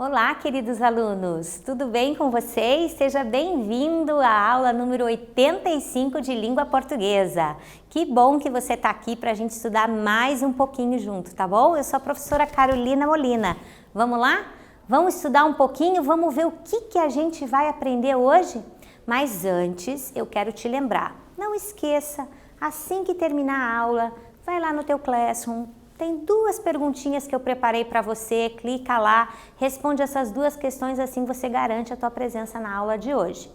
Olá, queridos alunos! Tudo bem com vocês? Seja bem-vindo à aula número 85 de Língua Portuguesa. Que bom que você está aqui para a gente estudar mais um pouquinho junto, tá bom? Eu sou a professora Carolina Molina. Vamos lá? Vamos estudar um pouquinho? Vamos ver o que a gente vai aprender hoje? Mas antes, eu quero te lembrar, não esqueça, assim que terminar a aula, vai lá no teu Classroom. Tem duas perguntinhas que eu preparei para você, clica lá, responde essas duas questões, assim você garante a tua presença na aula de hoje.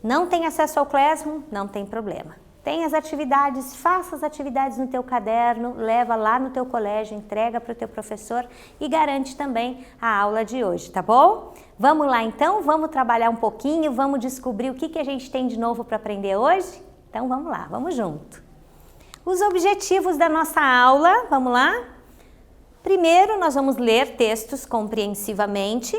Não tem acesso ao Classroom? Não tem problema. Tem as atividades, faça as atividades no teu caderno, leva lá no teu colégio, entrega para o teu professor e garante também a aula de hoje, tá bom? Vamos lá então, vamos trabalhar um pouquinho, vamos descobrir o que a gente tem de novo para aprender hoje? Então vamos lá, vamos junto. Os objetivos da nossa aula, vamos lá? Primeiro, nós vamos ler textos compreensivamente,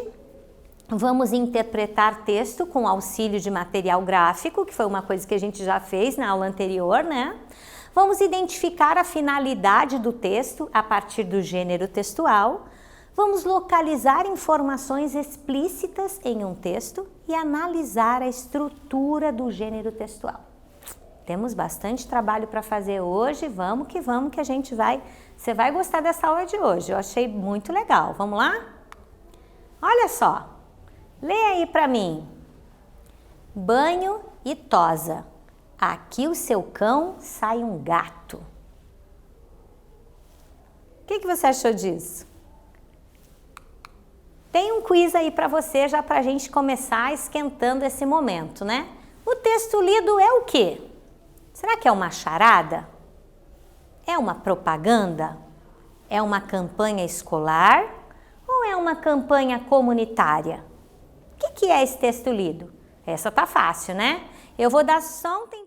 vamos interpretar texto com auxílio de material gráfico, que foi uma coisa que a gente já fez na aula anterior, né? Vamos identificar a finalidade do texto a partir do gênero textual, vamos localizar informações explícitas em um texto e analisar a estrutura do gênero textual. Temos bastante trabalho para fazer hoje, vamos que a gente vai... Você vai gostar dessa aula de hoje, eu achei muito legal. Vamos lá? Olha só, lê aí para mim. Banho e tosa. Aqui o seu cão sai um gato. O que você achou disso? Tem um quiz aí para você, já para a gente começar esquentando esse momento, né? O texto lido é o quê? Será que é uma charada? É uma propaganda? É uma campanha escolar? Ou é uma campanha comunitária? O que é esse texto lido? Essa tá fácil, né? Eu vou dar só um tempo.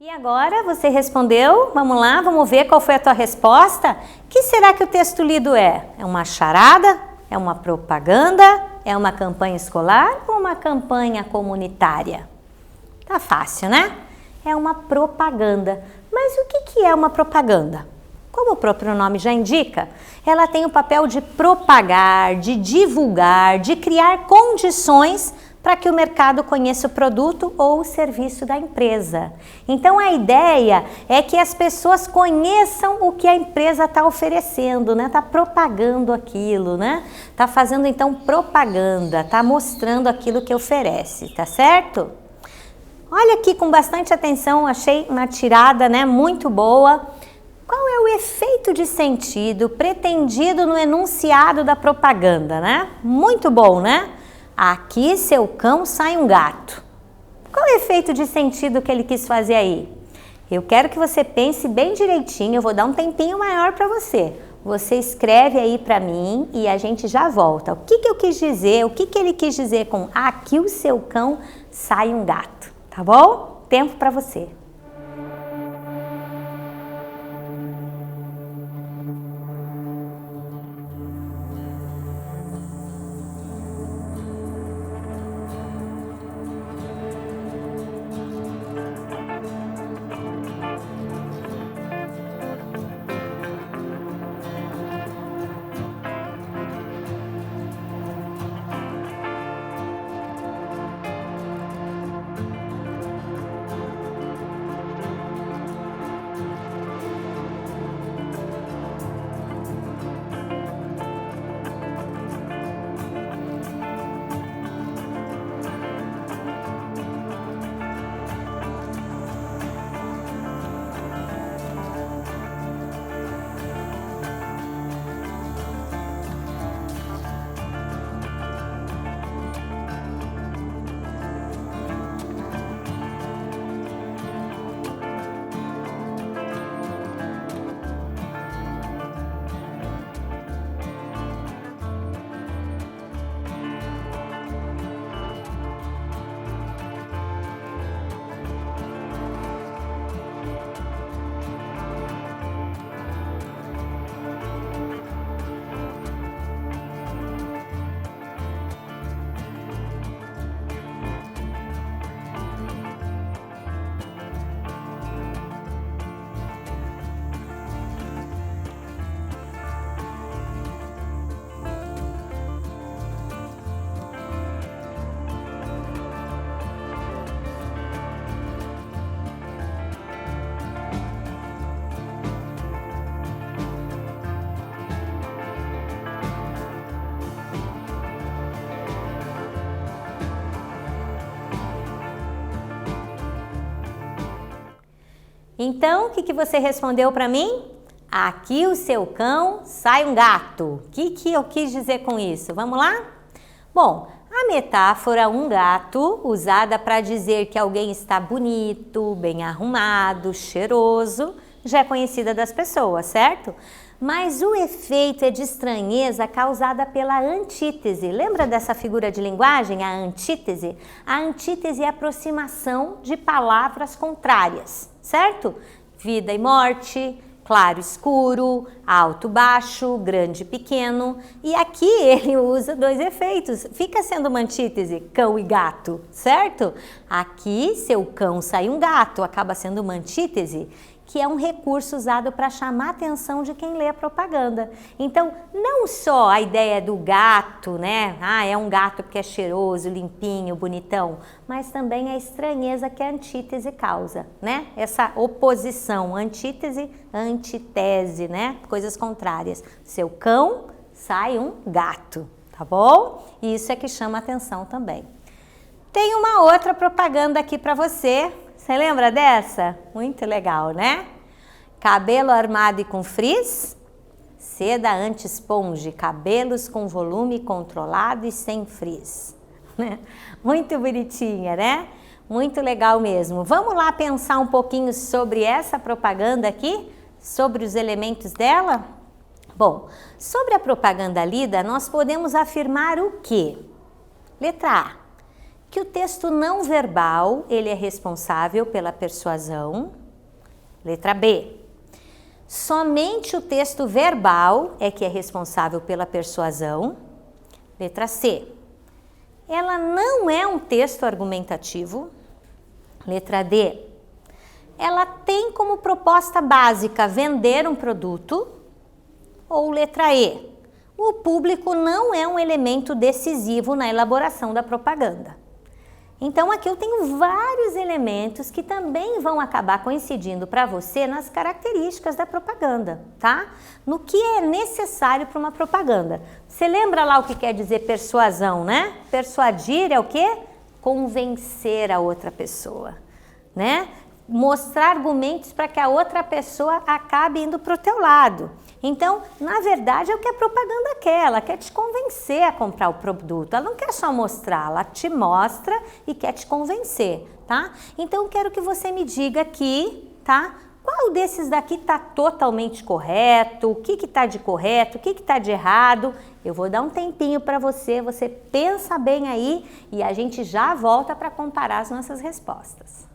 E agora você respondeu, vamos lá, vamos ver qual foi a tua resposta. O que será que o texto lido é? É uma charada? É uma propaganda? É uma campanha escolar ou uma campanha comunitária? Tá fácil, né? É uma propaganda. Mas o que é uma propaganda? Como o próprio nome já indica, ela tem o papel de propagar, de divulgar, de criar condições para que o mercado conheça o produto ou o serviço da empresa. Então a ideia é que as pessoas conheçam o que a empresa está oferecendo, né? Está propagando aquilo, né? Está fazendo então propaganda, está mostrando aquilo que oferece, tá certo? Olha aqui com bastante atenção, achei uma tirada, né, muito boa. Qual é o efeito de sentido pretendido no enunciado da propaganda, né? Muito bom, né? Aqui seu cão sai um gato. Qual é o efeito de sentido que ele quis fazer aí? Eu quero que você pense bem direitinho, eu vou dar um tempinho maior para você. Você escreve aí para mim e a gente já volta. O que eu quis dizer, o que ele quis dizer com aqui o seu cão sai um gato, tá bom? Tempo para você. Então, o que você respondeu para mim? Aqui o seu cão sai um gato. O que eu quis dizer com isso? Vamos lá? Bom, a metáfora um gato, usada para dizer que alguém está bonito, bem arrumado, cheiroso, já é conhecida das pessoas, certo? Mas o efeito é de estranheza causada pela antítese. Lembra dessa figura de linguagem, a antítese? A antítese é a aproximação de palavras contrárias, certo? Vida e morte, claro e escuro, alto e baixo, grande e pequeno. E aqui ele usa dois efeitos. Fica sendo uma antítese, cão e gato, certo? Aqui, seu cão sai um gato, acaba sendo uma antítese, que é um recurso usado para chamar a atenção de quem lê a propaganda. Então, não só a ideia do gato, né? Ah, é um gato porque é cheiroso, limpinho, bonitão, mas também a estranheza que a antítese causa, né? Essa oposição, antítese, antitese, né? Coisas contrárias. Seu cão sai um gato, tá bom? Isso é que chama a atenção também. Tem uma outra propaganda aqui para você. Você lembra dessa? Muito legal, né? Cabelo armado e com frizz, seda anti-esponge, cabelos com volume controlado e sem frizz. Muito bonitinha, né? Muito legal mesmo. Vamos lá pensar um pouquinho sobre essa propaganda aqui, sobre os elementos dela? Bom, sobre a propaganda lida, nós podemos afirmar o quê? Letra A. Que o texto não verbal, ele é responsável pela persuasão. Letra B. Somente o texto verbal é que é responsável pela persuasão. Letra C. Ela não é um texto argumentativo. Letra D. Ela tem como proposta básica vender um produto. Ou letra E. O público não é um elemento decisivo na elaboração da propaganda. Então aqui eu tenho vários elementos que também vão acabar coincidindo para você nas características da propaganda, tá? No que é necessário para uma propaganda. Você lembra lá o que quer dizer persuasão, né? Persuadir é o quê? Convencer a outra pessoa, né? Mostrar argumentos para que a outra pessoa acabe indo para o teu lado. Então, na verdade, é o que a propaganda quer, ela quer te convencer a comprar o produto, ela não quer só mostrar, ela te mostra e quer te convencer, tá? Então, eu quero que você me diga aqui, tá? Qual desses daqui está totalmente correto, o que está de correto, o que está de errado. Eu vou dar um tempinho para você, você pensa bem aí e a gente já volta para comparar as nossas respostas.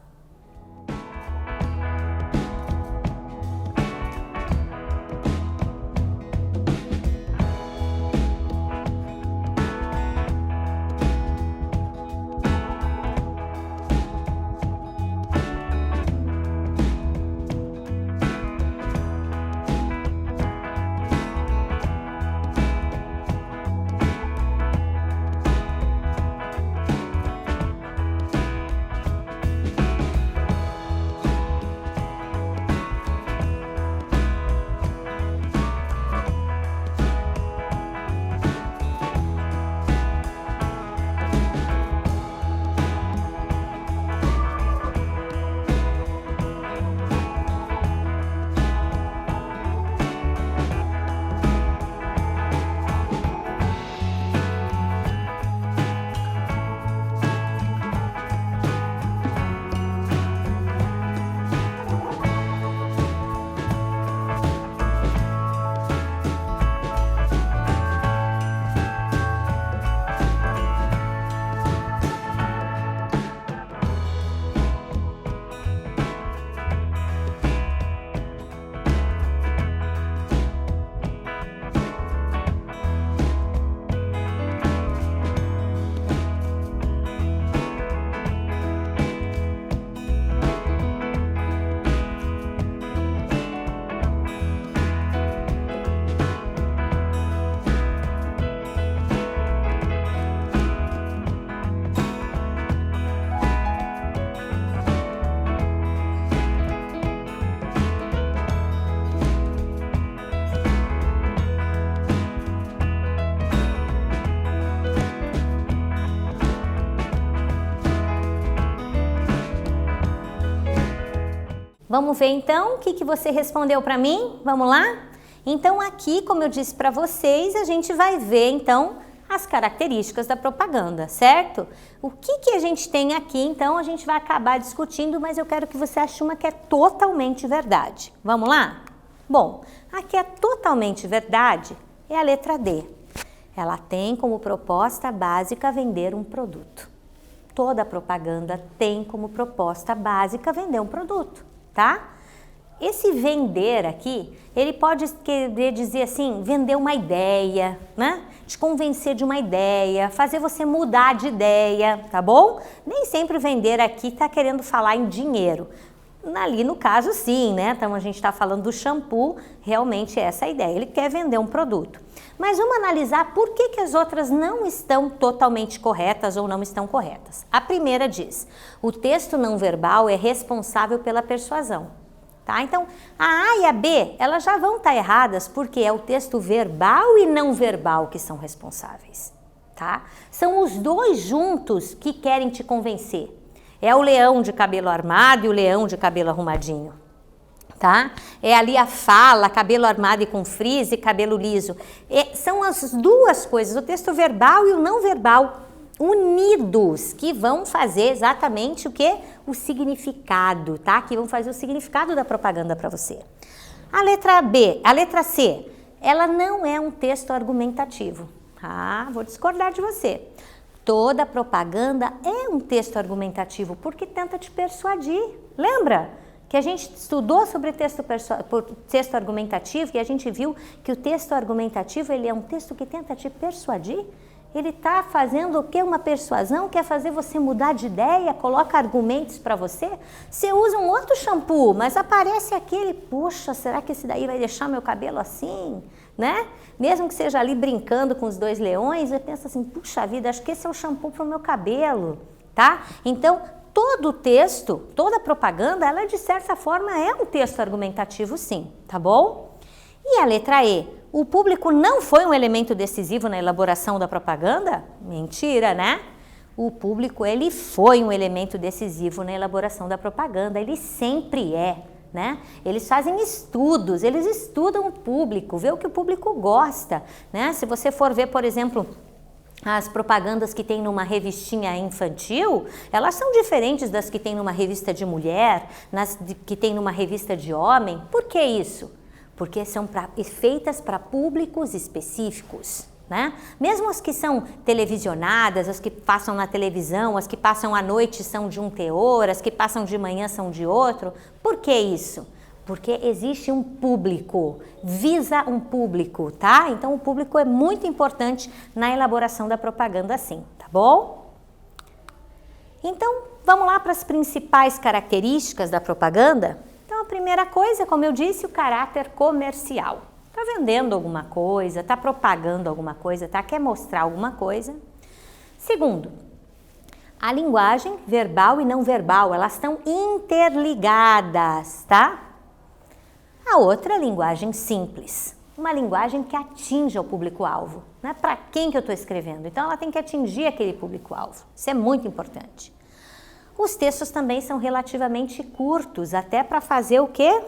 Vamos ver então o que você respondeu para mim? Vamos lá? Então aqui, como eu disse para vocês, a gente vai ver então as características da propaganda, certo? O que a gente tem aqui, então, a gente vai acabar discutindo, mas eu quero que você ache uma que é totalmente verdade. Vamos lá? Bom, a que é totalmente verdade é a letra D. Ela tem como proposta básica vender um produto. Toda propaganda tem como proposta básica vender um produto, tá? Esse vender aqui, ele pode querer dizer assim, vender uma ideia, né? Te convencer de uma ideia, fazer você mudar de ideia, tá bom? Nem sempre vender aqui tá querendo falar em dinheiro. Ali no caso sim, né? Então a gente está falando do shampoo, realmente é essa a ideia, ele quer vender um produto. Mas vamos analisar por que as outras não estão totalmente corretas ou não estão corretas. A primeira diz, o texto não verbal é responsável pela persuasão. Tá? Então, a A e a B, elas já vão estar erradas porque é o texto verbal e não verbal que são responsáveis. Tá? São os dois juntos que querem te convencer. É o leão de cabelo armado e o leão de cabelo arrumadinho. Tá? É ali a fala, cabelo armado e com frizz e cabelo liso. São as duas coisas, o texto verbal e o não verbal, unidos, que vão fazer exatamente o que? O significado, tá? Que vão fazer o significado da propaganda para você. A letra B, a letra C, ela não é um texto argumentativo. Ah, vou discordar de você. Toda propaganda é um texto argumentativo porque tenta te persuadir. Lembra que a gente estudou sobre texto argumentativo e a gente viu que o texto argumentativo ele é um texto que tenta te persuadir? Ele está fazendo o que? Uma persuasão, quer fazer você mudar de ideia, coloca argumentos para você. Você usa um outro shampoo, mas aparece aquele, poxa, será que esse daí vai deixar meu cabelo assim? Né? Mesmo que seja ali brincando com os dois leões, eu penso assim, puxa vida, acho que esse é o shampoo para o meu cabelo, tá? Então, todo texto, toda propaganda, ela de certa forma é um texto argumentativo sim, tá bom? E a letra E, o público não foi um elemento decisivo na elaboração da propaganda? Mentira, né? O público, ele foi um elemento decisivo na elaboração da propaganda, ele sempre é, né? Eles fazem estudos, eles estudam o público, vê o que o público gosta, né? Se você for ver, por exemplo, as propagandas que tem numa revistinha infantil, elas são diferentes das que tem numa revista de mulher, que tem numa revista de homem. Por que isso? Porque são feitas para públicos específicos, né? Mesmo as que são televisionadas, as que passam na televisão, as que passam à noite são de um teor, as que passam de manhã são de outro. Por que isso? Porque existe um público, visa um público, tá? Então o público é muito importante na elaboração da propaganda assim, tá bom? Então vamos lá para as principais características da propaganda? Então a primeira coisa, como eu disse, o caráter comercial. Tá vendendo alguma coisa, tá propagando alguma coisa, tá? Quer mostrar alguma coisa. Segundo, a linguagem verbal e não verbal, elas estão interligadas, tá? A outra é a linguagem simples, uma linguagem que atinja o público-alvo, né? Para quem que eu estou escrevendo? Então ela tem que atingir aquele público-alvo, isso é muito importante. Os textos também são relativamente curtos, até para fazer o quê?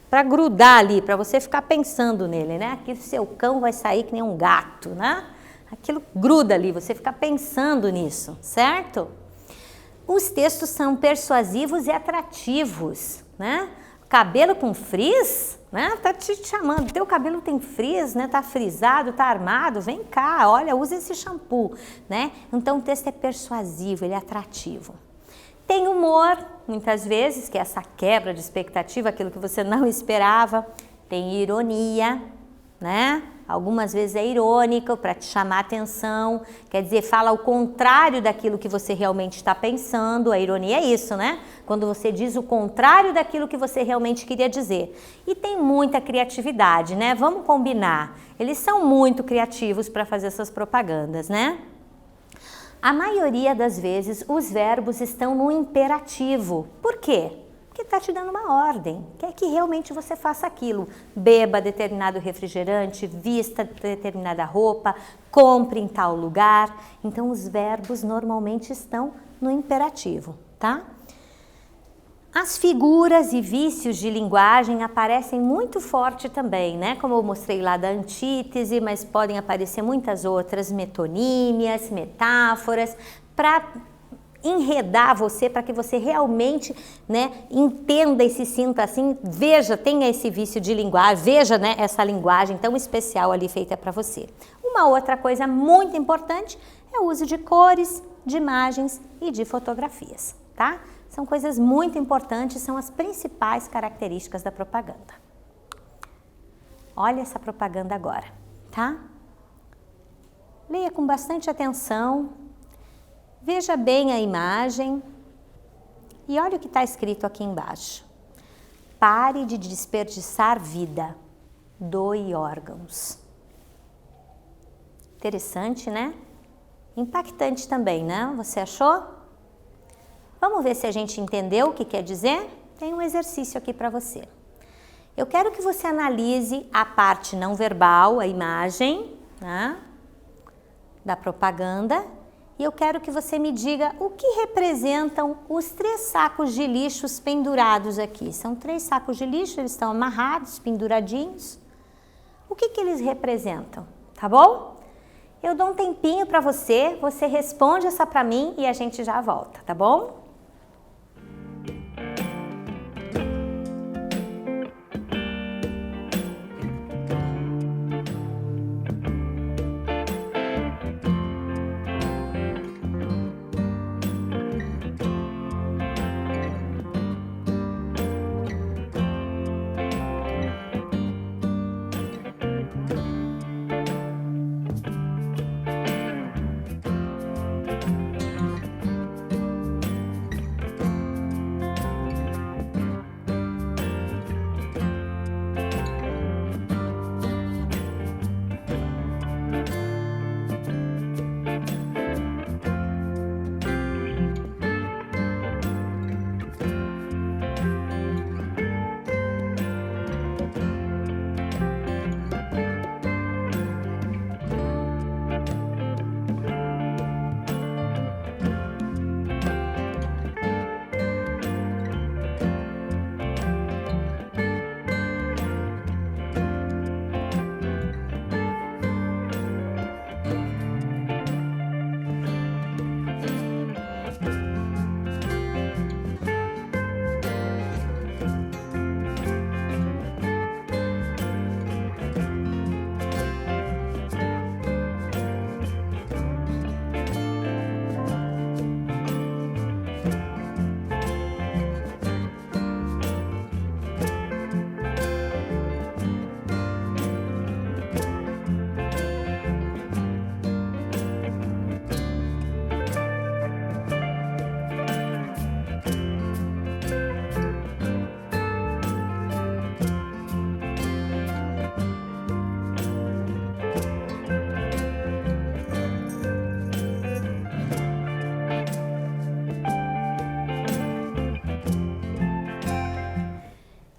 Para grudar ali, para você ficar pensando nele, né? Aqui o seu cão vai sair que nem um gato, né? Aquilo gruda ali, você fica pensando nisso, certo? Os textos são persuasivos e atrativos, né? Cabelo com frizz, né? Tá te chamando, teu cabelo tem frizz, né? Tá frisado, tá armado, vem cá, olha, usa esse shampoo, né? Então o texto é persuasivo, ele é atrativo. Tem humor, muitas vezes, que é essa quebra de expectativa, aquilo que você não esperava. Tem ironia, né? Algumas vezes é irônico para te chamar a atenção, quer dizer, fala o contrário daquilo que você realmente está pensando. A ironia é isso, né? Quando você diz o contrário daquilo que você realmente queria dizer. E tem muita criatividade, né? Vamos combinar. Eles são muito criativos para fazer essas propagandas, né? A maioria das vezes os verbos estão no imperativo. Por quê? Porque está te dando uma ordem, quer que realmente você faça aquilo. Beba determinado refrigerante, vista determinada roupa, compre em tal lugar. Então os verbos normalmente estão no imperativo, tá? As figuras e vícios de linguagem aparecem muito forte também, né? Como eu mostrei lá da antítese, mas podem aparecer muitas outras, metonímias, metáforas, para enredar você, para que você realmente, né, entenda e se sinta assim, veja, tenha esse vício de linguagem, veja, né, essa linguagem tão especial ali feita para você. Uma outra coisa muito importante é o uso de cores, de imagens e de fotografias, tá? São coisas muito importantes, são as principais características da propaganda. Olha essa propaganda agora, tá? Leia com bastante atenção, veja bem a imagem e olha o que está escrito aqui embaixo. Pare de desperdiçar vida, doe órgãos. Interessante, né? Impactante também, né? Você achou? Vamos ver se a gente entendeu o que quer dizer? Tem um exercício aqui para você. Eu quero que você analise a parte não verbal, a imagem, né, da propaganda, e eu quero que você me diga o que representam os 3 sacos de lixos pendurados aqui. São 3 sacos de lixo, eles estão amarrados, penduradinhos. O que eles representam, tá bom? Eu dou um tempinho para você, você responde essa para mim e a gente já volta, tá bom?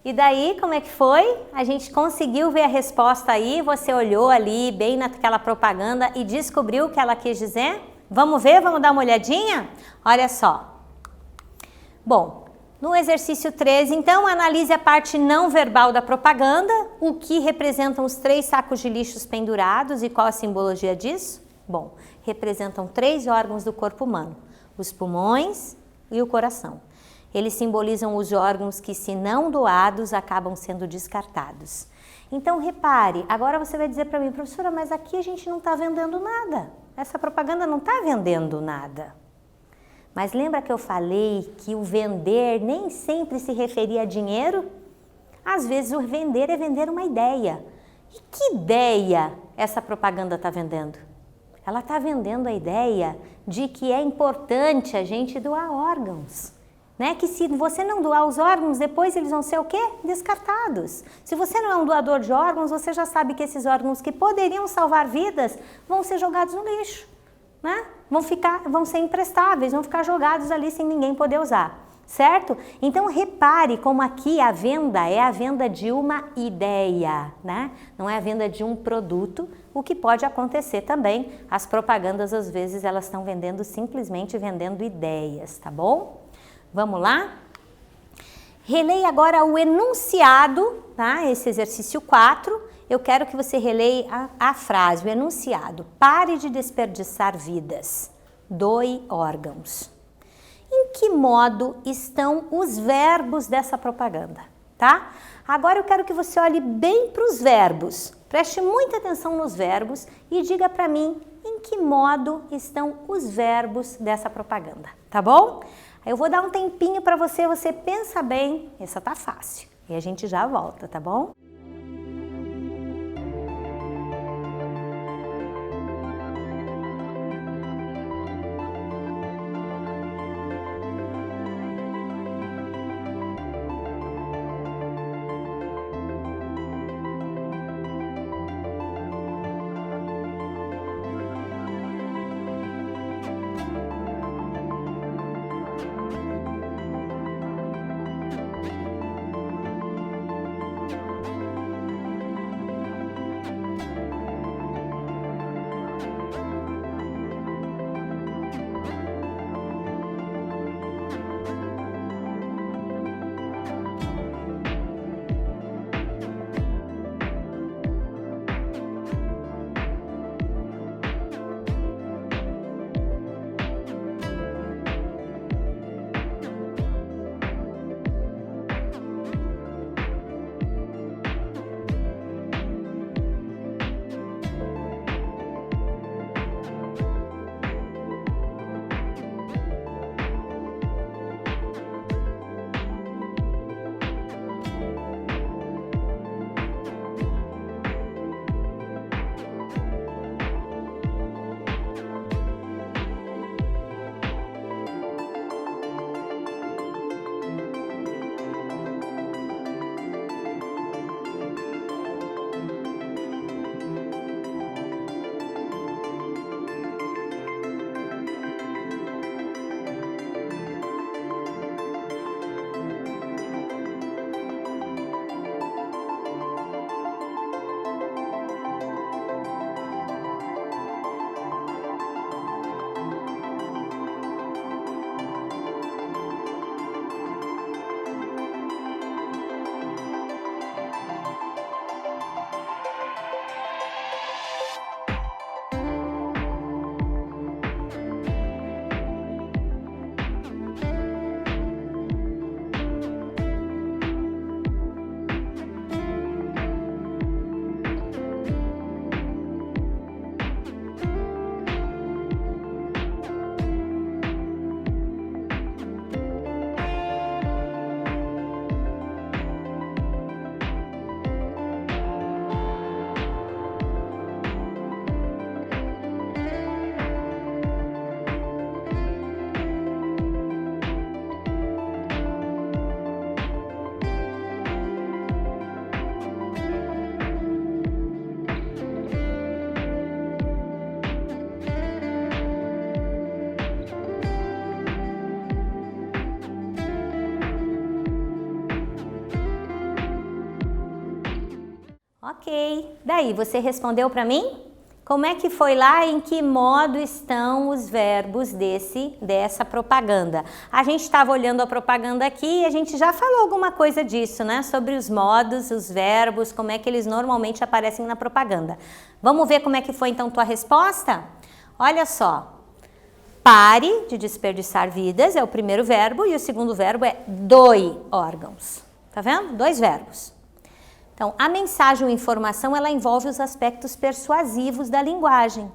E daí, como é que foi? A gente conseguiu ver a resposta aí, você olhou ali bem naquela propaganda e descobriu o que ela quis dizer? Vamos ver? Vamos dar uma olhadinha? Olha só. Bom, no exercício 13, então, analise a parte não verbal da propaganda, o que representam os 3 sacos de lixos pendurados e qual a simbologia disso? Bom, representam 3 órgãos do corpo humano, os pulmões e o coração. Eles simbolizam os órgãos que, se não doados, acabam sendo descartados. Então, repare, agora você vai dizer para mim, professora, mas aqui a gente não está vendendo nada. Essa propaganda não está vendendo nada. Mas lembra que eu falei que o vender nem sempre se referia a dinheiro? Às vezes o vender é vender uma ideia. E que ideia essa propaganda está vendendo? Ela está vendendo a ideia de que é importante a gente doar órgãos. Né? Que se você não doar os órgãos, depois eles vão ser o quê? Descartados. Se você não é um doador de órgãos, você já sabe que esses órgãos que poderiam salvar vidas vão ser jogados no lixo. Né? Vão ser imprestáveis, vão ficar jogados ali sem ninguém poder usar, certo? Então repare como aqui a venda é a venda de uma ideia, né? Não é a venda de um produto, o que pode acontecer também. As propagandas às vezes elas estão simplesmente vendendo ideias, tá bom? Vamos lá? Releia agora o enunciado, tá? Esse exercício 4. Eu quero que você releia a frase, o enunciado. Pare de desperdiçar vidas. Doe órgãos. Em que modo estão os verbos dessa propaganda, tá? Agora eu quero que você olhe bem para os verbos. Preste muita atenção nos verbos e diga para mim em que modo estão os verbos dessa propaganda, tá bom? Eu vou dar um tempinho para você pensa bem. Essa tá fácil. E a gente já volta, tá bom? Ok. Daí, você respondeu para mim? Como é que foi lá? Em que modo estão os verbos dessa propaganda? A gente estava olhando a propaganda aqui e a gente já falou alguma coisa disso, né? Sobre os modos, os verbos, como é que eles normalmente aparecem na propaganda. Vamos ver como é que foi então tua resposta? Olha só. Pare de desperdiçar vidas é o primeiro verbo e o segundo verbo é doe órgãos. Tá vendo? Dois verbos. Então, a mensagem ou informação, ela envolve os aspectos persuasivos da linguagem.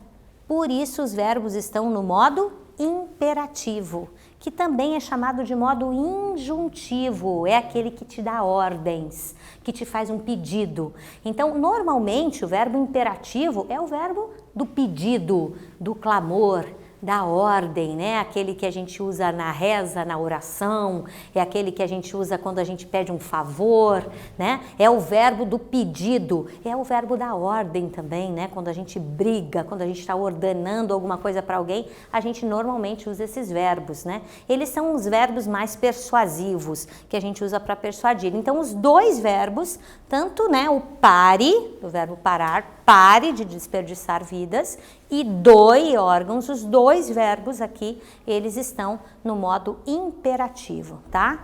Por isso, os verbos estão no modo imperativo, que também é chamado de modo injuntivo. É aquele que te dá ordens, que te faz um pedido. Então, normalmente, o verbo imperativo é o verbo do pedido, do clamor, da ordem, né? Aquele que a gente usa na reza, na oração, é aquele que a gente usa quando a gente pede um favor, né? É o verbo do pedido, é o verbo da ordem também, né? Quando a gente briga, quando a gente está ordenando alguma coisa para alguém, a gente normalmente usa esses verbos, né? Eles são os verbos mais persuasivos que a gente usa para persuadir. Então, os dois verbos, tanto, né, o pare, o verbo parar, pare de desperdiçar vidas, e doe órgãos, os dois verbos aqui, eles estão no modo imperativo, tá?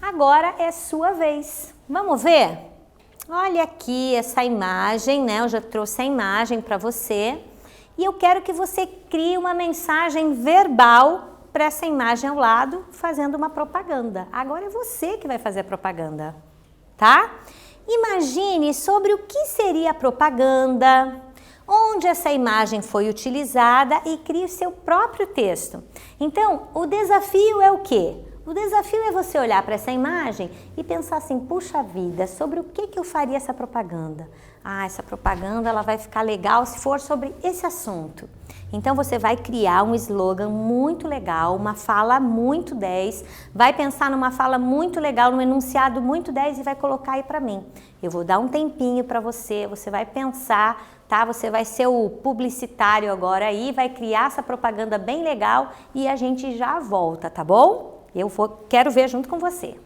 Agora é sua vez. Vamos ver? Olha aqui essa imagem, né? Eu já trouxe a imagem para você e eu quero que você crie uma mensagem verbal para essa imagem ao lado, fazendo uma propaganda. Agora é você que vai fazer a propaganda, tá? Imagine sobre o que seria a propaganda, onde essa imagem foi utilizada e crie o seu próprio texto. Então, o desafio é o quê? O desafio é você olhar para essa imagem e pensar assim, puxa vida, sobre o que eu faria essa propaganda? Ah, essa propaganda ela vai ficar legal se for sobre esse assunto. Então você vai criar um slogan muito legal, uma fala muito 10, vai pensar numa fala muito legal, num enunciado muito 10 e vai colocar aí para mim. Eu vou dar um tempinho para você, você vai pensar, tá? Você vai ser o publicitário agora aí, vai criar essa propaganda bem legal e a gente já volta, tá bom? Quero ver junto com você.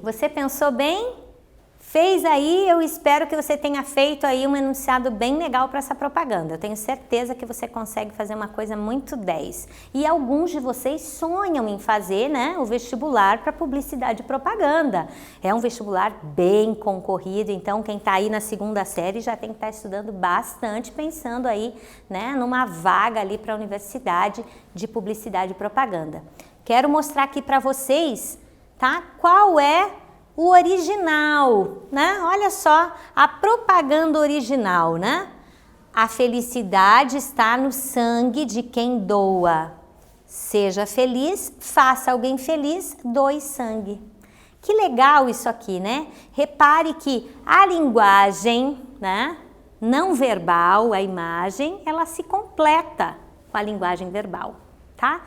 Você pensou bem? Fez aí? Eu espero que você tenha feito aí um enunciado bem legal para essa propaganda. Eu tenho certeza que você consegue fazer uma coisa muito 10. E alguns de vocês sonham em fazer, né, o vestibular para publicidade e propaganda. É um vestibular bem concorrido, então quem está aí na segunda série já tem que estar estudando bastante, pensando aí, né, numa vaga ali para a universidade de publicidade e propaganda. Quero mostrar aqui para vocês, tá, qual é o original, né? Olha só, a propaganda original, né? A felicidade está no sangue de quem doa. Seja feliz, faça alguém feliz, doe sangue. Que legal isso aqui, né? Repare que a linguagem, né, não verbal, a imagem, ela se completa com a linguagem verbal, tá?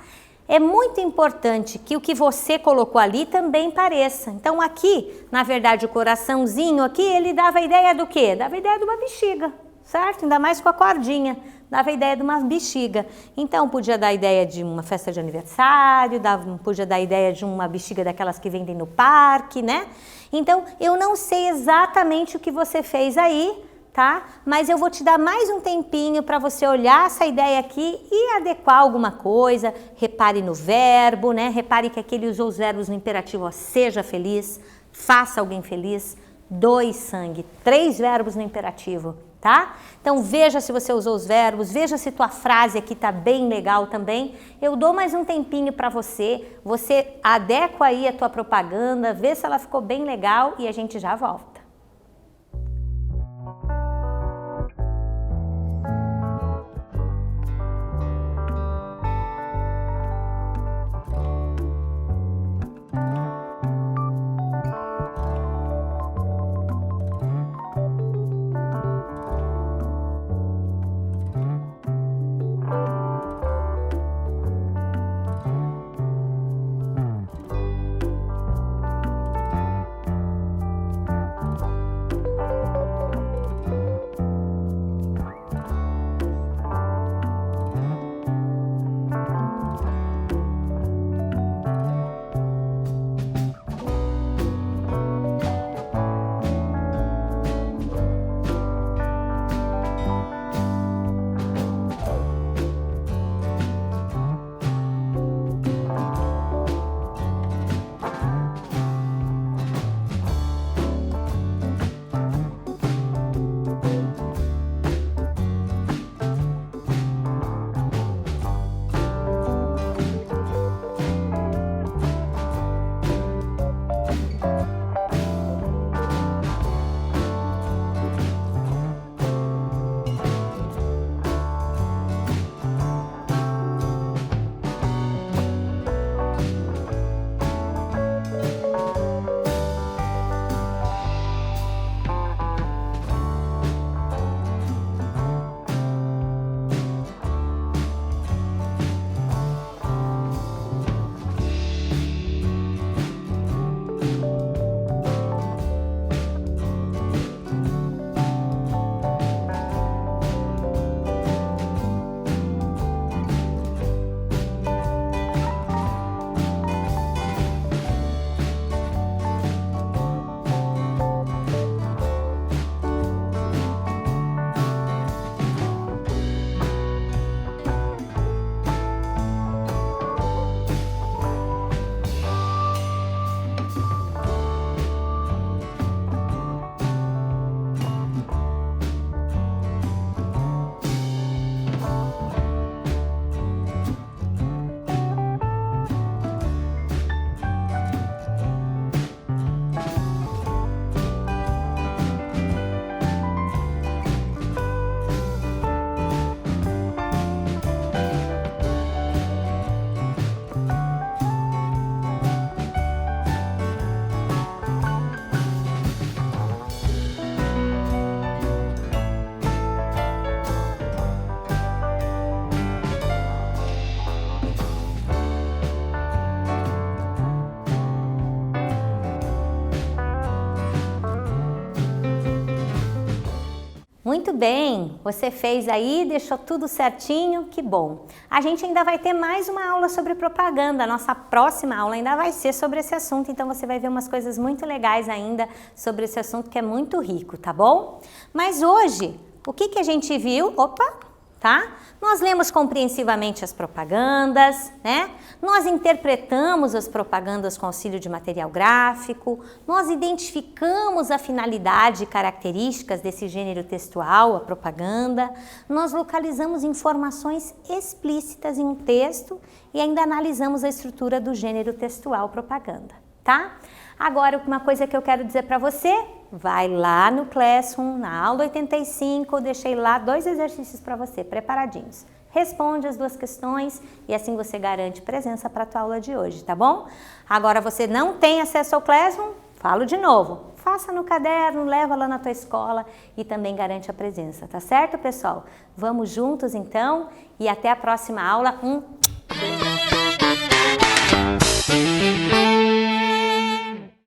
É muito importante que o que você colocou ali também pareça. Então aqui, na verdade, o coraçãozinho aqui, ele dava a ideia do quê? Dava a ideia de uma bexiga, certo? Ainda mais com a cordinha, dava a ideia de uma bexiga. Então podia dar a ideia de uma festa de aniversário, podia dar a ideia de uma bexiga daquelas que vendem no parque, né? Então eu não sei exatamente o que você fez aí, tá? Mas eu vou te dar mais um tempinho para você olhar essa ideia aqui e adequar alguma coisa. Repare no verbo, né? Repare que aqui ele usou os verbos no imperativo, ó, seja feliz, faça alguém feliz, doe sangue. 3 verbos no imperativo, tá? Então veja se você usou os verbos, veja se tua frase aqui tá bem legal também. Eu dou mais um tempinho para você, você adequa aí a tua propaganda, vê se ela ficou bem legal e a gente já volta. muito bem, você fez aí, deixou tudo certinho, que bom. A gente ainda vai ter mais uma aula sobre propaganda, a nossa próxima aula ainda vai ser sobre esse assunto, então você vai ver umas coisas muito legais ainda sobre esse assunto que é muito rico, tá bom? Mas hoje, o que a gente viu? Opa! Tá? Nós lemos compreensivamente as propagandas, né? Nós interpretamos as propagandas com auxílio de material gráfico, nós identificamos a finalidade e características desse gênero textual, a propaganda, nós localizamos informações explícitas em um texto e ainda analisamos a estrutura do gênero textual propaganda, tá? Agora, uma coisa que eu quero dizer para você, vai lá no Classroom, na aula 85, eu deixei lá 2 exercícios para você, preparadinhos. Responde as 2 questões e assim você garante presença para a tua aula de hoje, tá bom? Agora, você não tem acesso ao Classroom? Falo de novo, faça no caderno, leva lá na tua escola e também garante a presença, tá certo, pessoal? Vamos juntos, então, e até a próxima aula.